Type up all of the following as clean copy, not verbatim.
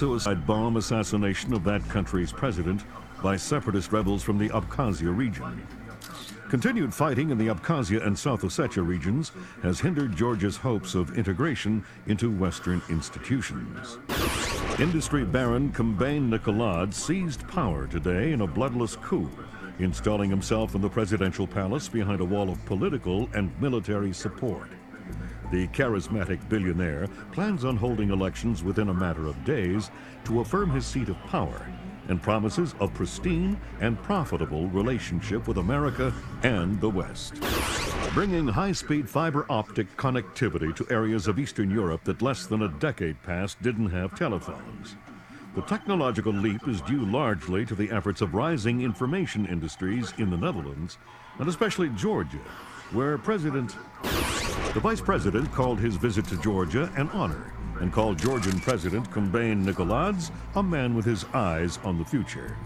Suicide bomb assassination of that country's president by separatist rebels from the Abkhazia region. Continued fighting in the Abkhazia and South Ossetia regions has hindered Georgia's hopes of integration into Western institutions. Industry baron Kombain Nikolad seized power today in a bloodless coup, installing himself in the presidential palace behind a wall of political and military support. The charismatic billionaire plans on holding elections within a matter of days to affirm his seat of power and promises a pristine and profitable relationship with America and the West. Bringing high-speed fiber optic connectivity to areas of Eastern Europe that less than a decade past didn't have telephones. The technological leap is due largely to the efforts of rising information industries in the Netherlands, and especially Georgia, where the Vice President called his visit to Georgia an honor and called Georgian President Kombain Nikolads a man with his eyes on the future.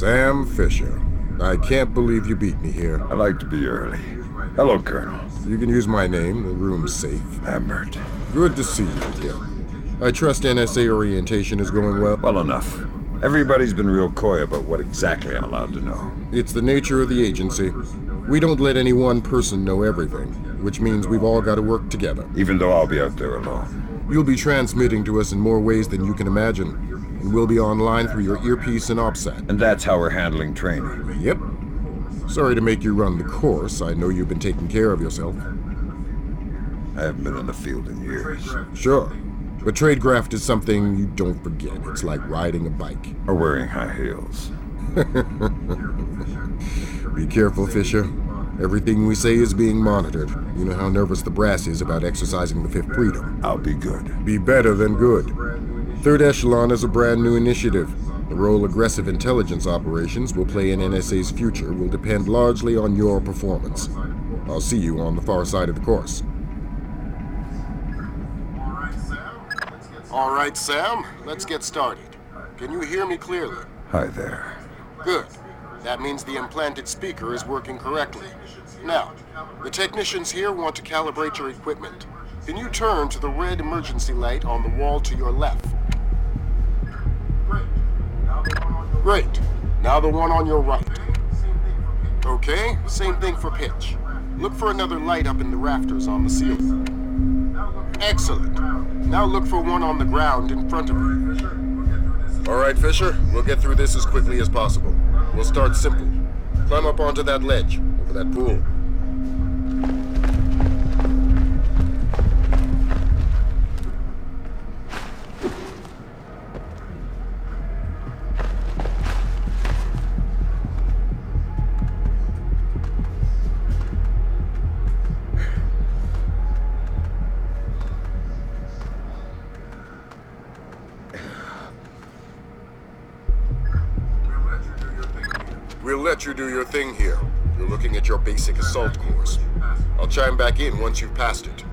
Sam Fisher. I can't believe you beat me here. I like to be early. Hello, Colonel. You can use my name. The room's safe. Lambert. Good to see you again. I trust NSA orientation is going well? Well enough. Everybody's been real coy about what exactly I'm allowed to know. It's the nature of the agency. We don't let any one person know everything, which means we've all got to work together. Even though I'll be out there alone. You'll be transmitting to us in more ways than you can imagine. And we'll be online through your earpiece and OPSAT. And that's how we're handling training. Yep. Sorry to make you run the course. I know you've been taking care of yourself. I haven't been in the field in years. Sure. But tradecraft is something you don't forget. It's like riding a bike. Or wearing high heels. Be careful, Fisher. Everything we say is being monitored. You know how nervous the brass is about exercising the Fifth Freedom. I'll be good. Be better than good. Third Echelon is a brand new initiative. The role aggressive intelligence operations will play in NSA's future will depend largely on your performance. I'll see you on the far side of the course. All right, Sam, let's get started. Can you hear me clearly? Hi there. Good. That means the implanted speaker is working correctly. Now, the technicians here want to calibrate your equipment. Can you turn to the red emergency light on the wall to your left? Great. Now the one on your right. Okay, same thing for pitch. Look for another light up in the rafters on the ceiling. Excellent. Now look for one on the ground in front of you. All right, Fisher. We'll get through this as quickly as possible. We'll start simple. Climb up onto that ledge, over that pool. We'll let you do your thing here. You're looking at your basic assault course. I'll chime back in once you've passed it.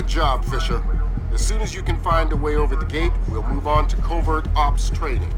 Good job, Fisher. As soon as you can find a way over the gate, we'll move on to covert ops training.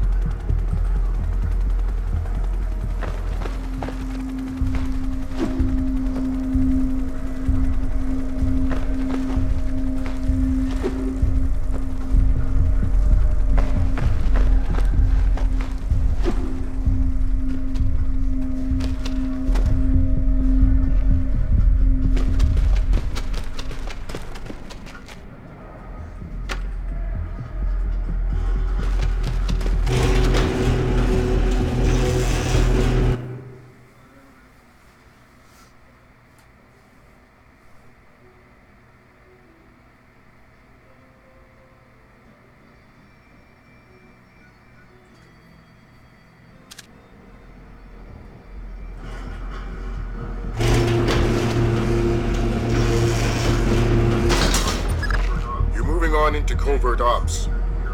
Into covert ops.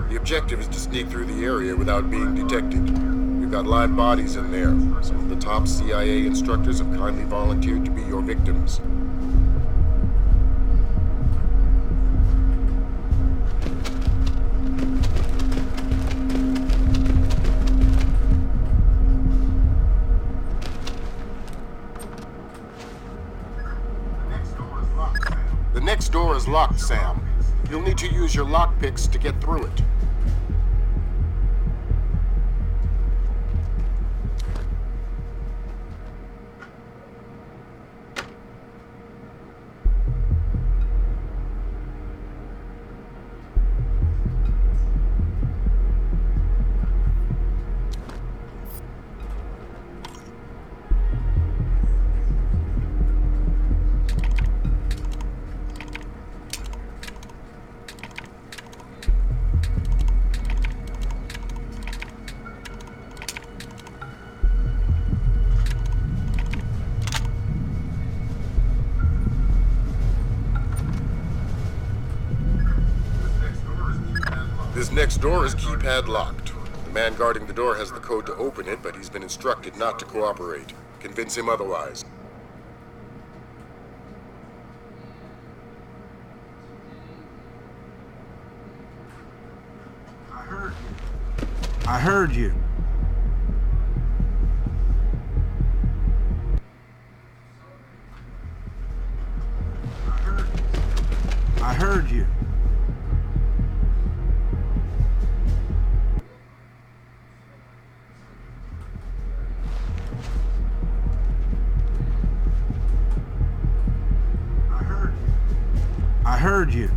The objective is to sneak through the area without being detected. We've got live bodies in there. Some of the top CIA instructors have kindly volunteered to be your victims. The next door is locked, Sam. You'll need to use your lockpicks to get through it. This next door is keypad locked. The man guarding the door has the code to open it, but he's been instructed not to cooperate. Convince him otherwise. I heard you. I heard you. I heard you.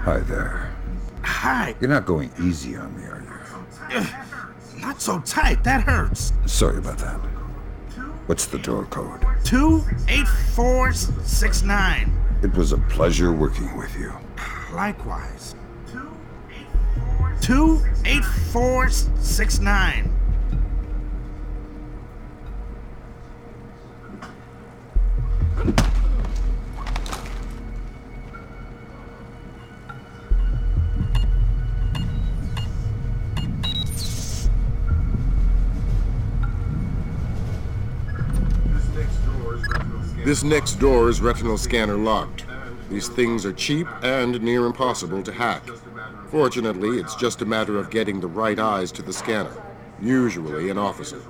Hi there. Hi. You're not going easy on me, are you? Not so tight. That hurts. Sorry about that. What's the door code? 28469. It was a pleasure working with you. Likewise. 28469. This next door is retinal scanner locked. These things are cheap and near impossible to hack. Fortunately, it's just a matter of getting the right eyes to the scanner, usually an officer.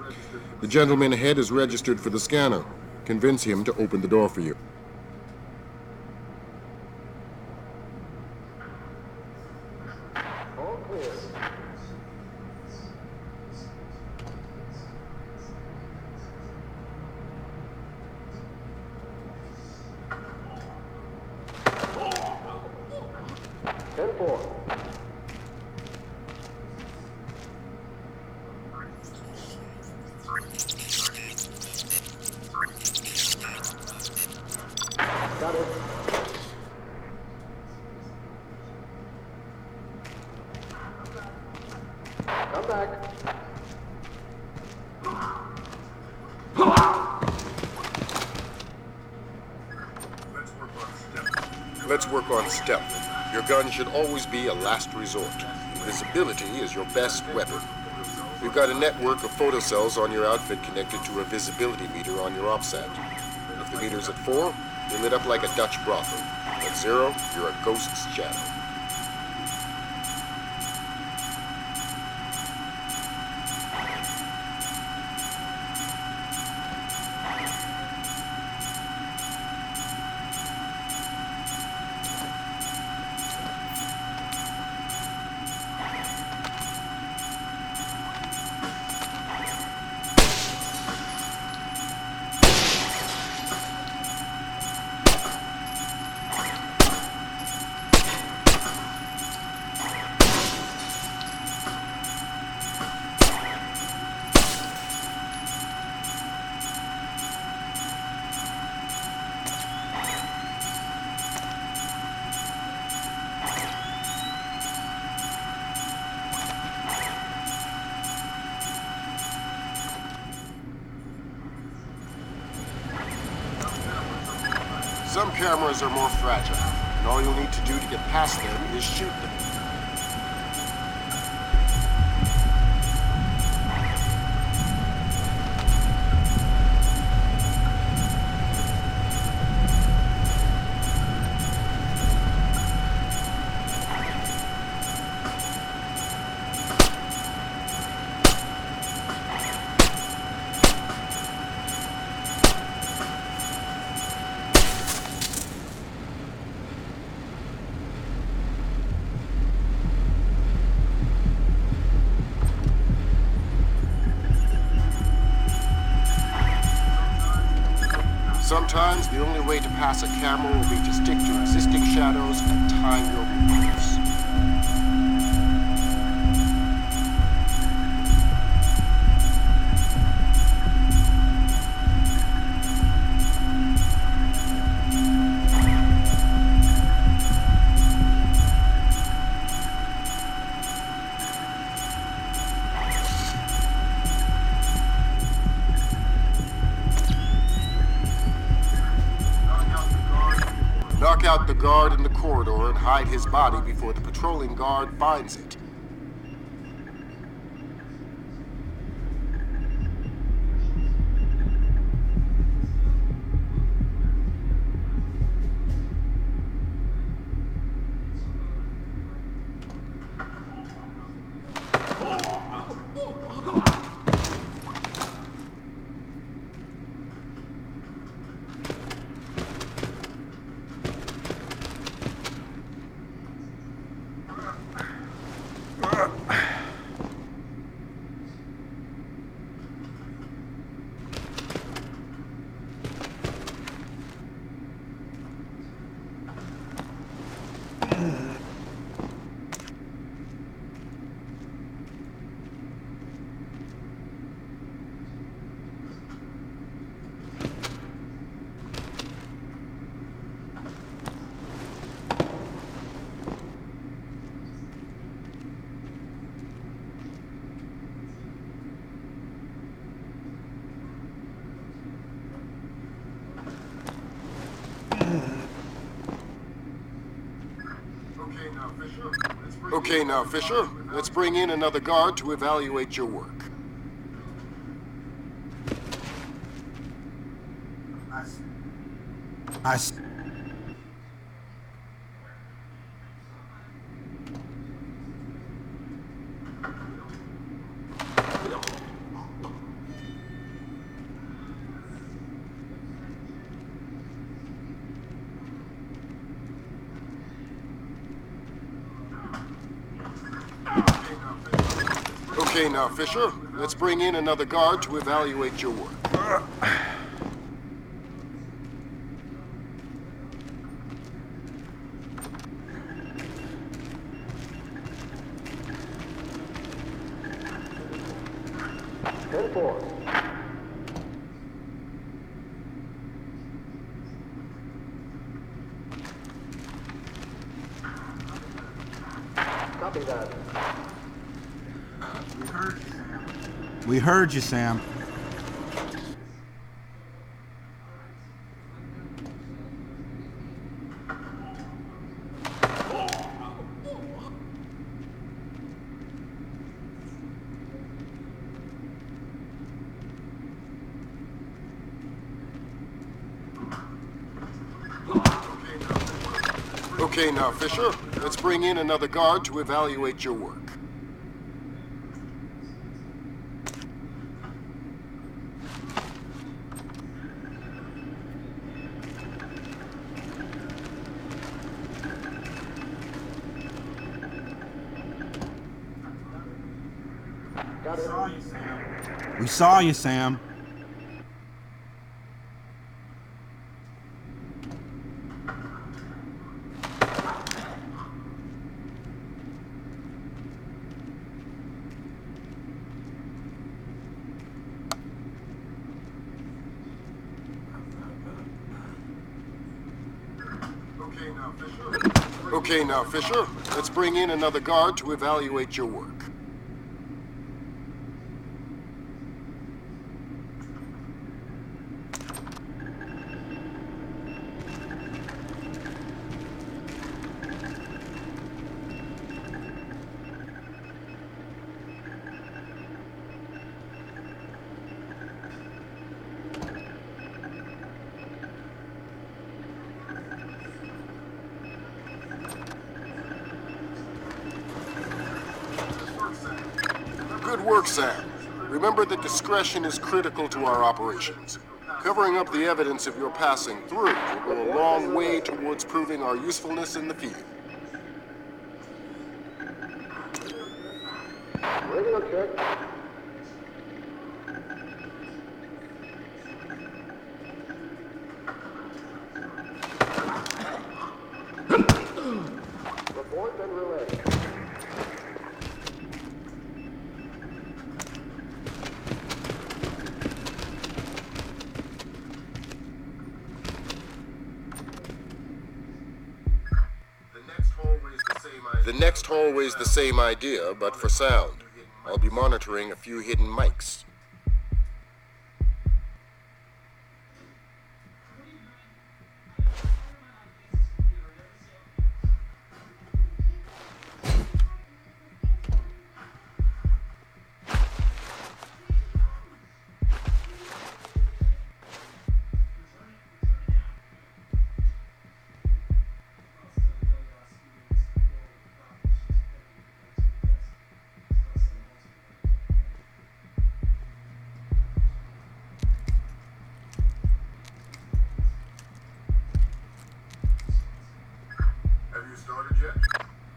The gentleman ahead is registered for the scanner. Convince him to open the door for you. Got it. Come back. Let's work on stealth. Your gun should always be a last resort. Invisibility is your best weapon. We've got a network of photocells on your outfit connected to a visibility meter on your OPSAT. If the meter's at 4, you're lit up like a Dutch brothel. At 0, you're a ghost's shadow. Some cameras are more fragile, and all you'll need to do to get past them is shoot them. Sometimes the only way to pass a camera will be to stick to existing shadows and time your movements. Knock out the guard in the corridor and hide his body before the patrolling guard finds it. Okay now, Fisher, let's bring in another guard to evaluate your work. I s- Okay, now, Fisher, let's bring in another guard to evaluate your work. Ten four. Copy that. We heard you, Sam. Okay, now, Fisher, let's bring in another guard to evaluate your work. Got it. We saw you, Sam. Okay, now, Fisher, let's bring in another guard to evaluate your work. Good work, Sam. Remember that discretion is critical to our operations. Covering up the evidence of your passing through will go a long way towards proving our usefulness in the field. Radio check. Report and relay. The next hallway's the same idea, but for sound. I'll be monitoring a few hidden mics.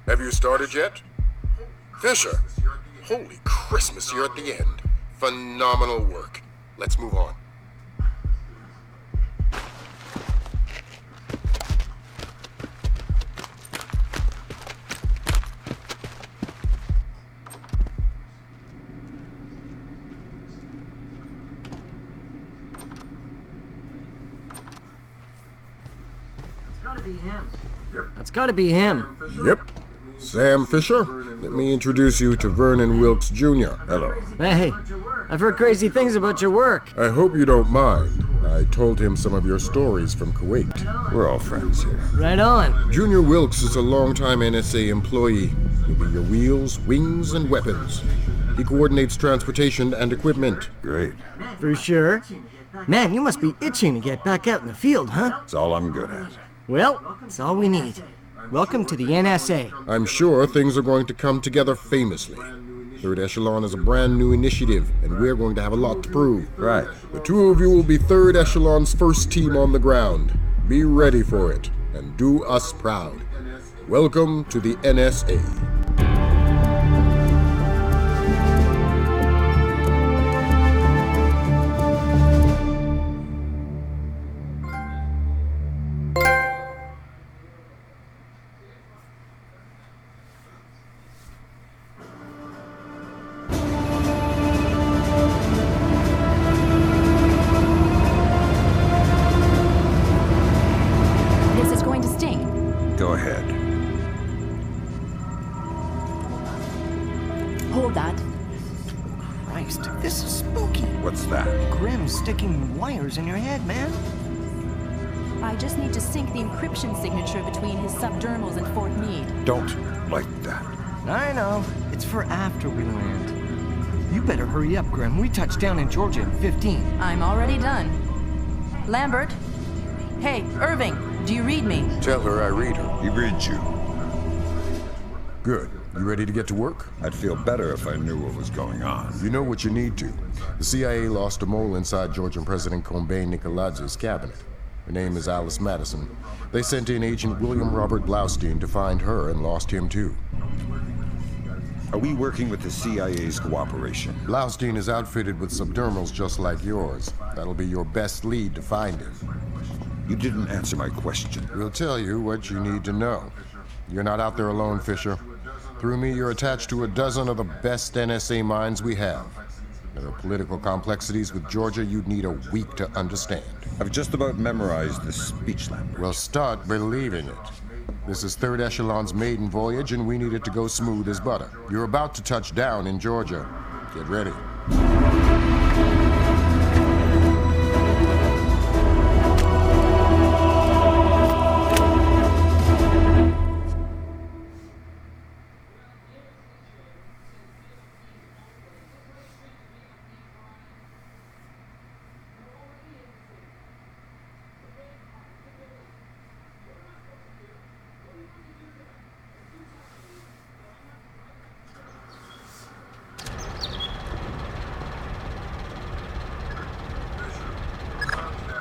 Have you started yet? Fisher, holy Christmas, you're at the end. Phenomenal work. Let's move on. It's gotta be him. Yep. Sam Fisher, let me introduce you to Vernon Wilkes Jr. Hello. Hey, I've heard crazy things about your work. I hope you don't mind. I told him some of your stories from Kuwait. We're all friends here. Right on. Junior Wilkes is a longtime NSA employee. He'll be your wheels, wings, and weapons. He coordinates transportation and equipment. Great. For sure. Man, you must be itching to get back out in the field, huh? It's all I'm good at. Well, it's all we need. Welcome to the NSA. I'm sure things are going to come together famously. Third Echelon is a brand new initiative, and we're going to have a lot to prove. Right. The two of you will be Third Echelon's first team on the ground. Be ready for it, and do us proud. Welcome to the NSA. This is going to sting. Go ahead. Hold that. Christ, this is spooky. What's that? Grim sticking wires in your head, man. I just need to sync the encryption signature between his subdermals and Fort Meade. Don't like that. I know. It's for after we land. You better hurry up, Grim. We touch down in Georgia in 15. I'm already done. Lambert? Hey, Irving, do you read me? Tell her I read her. He reads you. Good. You ready to get to work? I'd feel better if I knew what was going on. You know what you need to. The CIA lost a mole inside Georgian President Combay Nicoladz's cabinet. Her name is Alice Madison. They sent in Agent William Robert Blaustein to find her and lost him too. Are we working with the CIA's cooperation? Blaustein is outfitted with subdermals just like yours. That'll be your best lead to find him. You didn't answer my question. We'll tell you what you need to know. You're not out there alone, Fisher. Through me, you're attached to a dozen of the best NSA minds we have. There are political complexities with Georgia you'd need a week to understand. I've just about memorized the speech language. Well, start believing it. This is Third Echelon's maiden voyage, and we need it to go smooth as butter. You're about to touch down in Georgia. Get ready.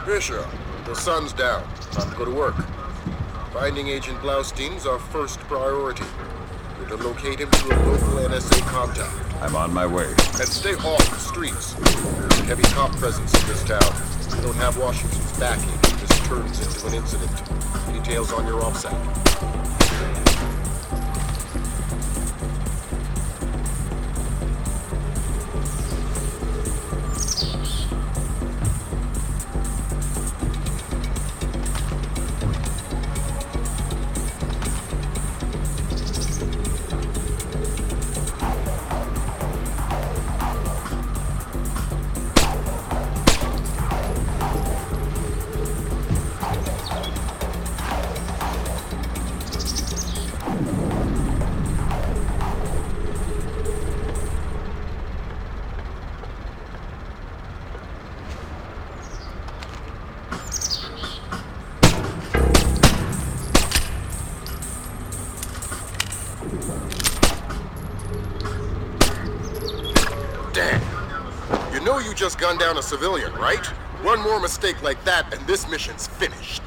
Fisher, the sun's down. Time to go to work. Finding Agent Blaustein's our first priority. We're to locate him through a local NSA contact. I'm on my way. And stay off the streets. There's a heavy cop presence in this town. We don't have Washington's backing if this turns into an incident. Details on your offset. You know you just gunned down a civilian, right? One more mistake like that and this mission's finished.